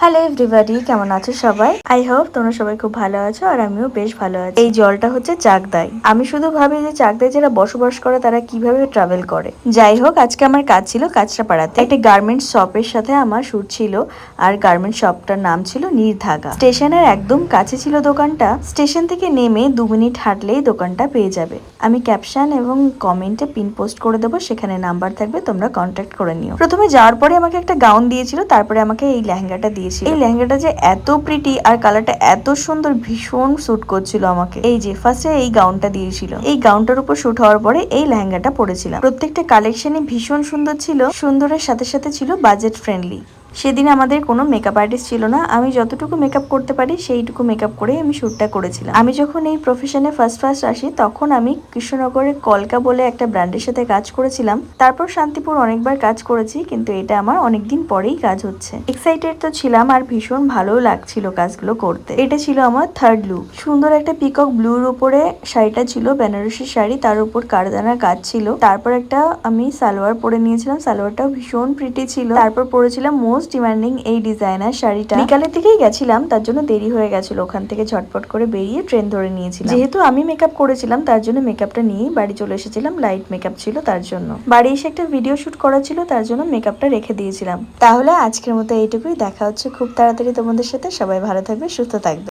Hello everybody, কেমন আছো সবাই? আই হোপ তোমরা সবাই খুব ভালো আছো আর আমিও বেশ ভালো আছি। এই জলটা হচ্ছে চাকদাই। আমি শুধু ভাবি যে চাকদায় যারা বসবাস করে তারা কিভাবে ট্রাভেল করে। যাই হোক, আজকে আমার কাজ ছিল কাঁচরাপাড়াতে একটা গার্মেন্টস শপের সাথে আমার শুট ছিল। আর গার্মেন্টস শপটার নাম ছিল নির্ধাগা। স্টেশনের একদম কাছে ছিল দোকানটা। স্টেশন থেকে নেমে 2 মিনিট হাঁটলেই দোকানটা পেয়ে যাবে। আমি ক্যাপশন এবং কমেন্টে পিন পোস্ট করে দেবো, সেখানে নাম্বার থাকবে, তোমরা কন্ট্যাক্ট করে নিও। প্রথমে যাওয়ার পরে আমাকে একটা গাউন দিয়েছিল, তারপরে আমাকে এই লেহেঙ্গাটা দিয়েছিল। এই লেহেঙ্গাটা যে এত প্রিটি আর কালারটা এত সুন্দর, ভীষণ স্যুট করছিল আমাকে। এই যে ফার্স্টে এই গাউনটা দিয়েছিল, এই গাউনটার উপর শুট হওয়ার পরে এই লেহেঙ্গাটা পরেছিলাম। প্রত্যেকটা কালেকশনই ভীষণ সুন্দর ছিল। সুন্দরের সাথে সাথে ছিল বাজেট ফ্রেন্ডলি। সেদিন আমাদের কোনো মেকআপ আর্টিস্ট ছিল না। আমি যতটুকু মেকআপ করতে পারি সেইটুকু মেকআপ করে আমি শ্যুটটা করেছিলাম। আমি যখন এই প্রফেশনে ফার্স্ট আসি তখন আমি কৃষ্ণনগরের কলকা বলে একটা ব্র্যান্ডের সাথে কাজ করেছিলাম। তারপর শান্তিপুর অনেকবার কাজ করেছি, কিন্তু এটা আমার অনেকদিন পরেই কাজ হচ্ছে। এক্সাইটেড তো ছিলাম আর ভীষণ ভালো লাগছিল কাজগুলো করতে। এটা ছিল আমার থার্ড লুক। সুন্দর একটা পিকক ব্লুর উপরে শাড়িটা ছিল, বেনারসি শাড়ি, তার উপর কারদানার কাজ ছিল। তারপর একটা আমি সালোয়ার পরে নিয়েছিলাম, সালোয়ারটাও ভীষণ প্রিটি ছিল। তারপর পরেছিলাম মোস্ট ডিমান্ডিং এই ডিজাইনার শাড়িটা। বিকালের দিকেই গেছিলাম, তার জন্য দেরি হয়ে গেছিল। ওখান থেকে ঝটপট করে বেরিয়ে ট্রেন ধরে নিয়েছিলাম। যেহেতু আমি মেকআপ করেছিলাম তার জন্য মেকআপটা নিয়েই বাড়ি চলে এসেছিলাম। লাইট মেকআপ ছিল তার জন্য। বাড়ি এসে একটা ভিডিও শুট করা ছিল, তার জন্য মেকআপটা রেখে দিয়েছিলাম। তাহলে আজকের মতো এইটুকুই। দেখা হচ্ছে খুব তাড়াতাড়ি তোমাদের সাথে। সবাই ভালো থাকবে, সুস্থ থাকবে।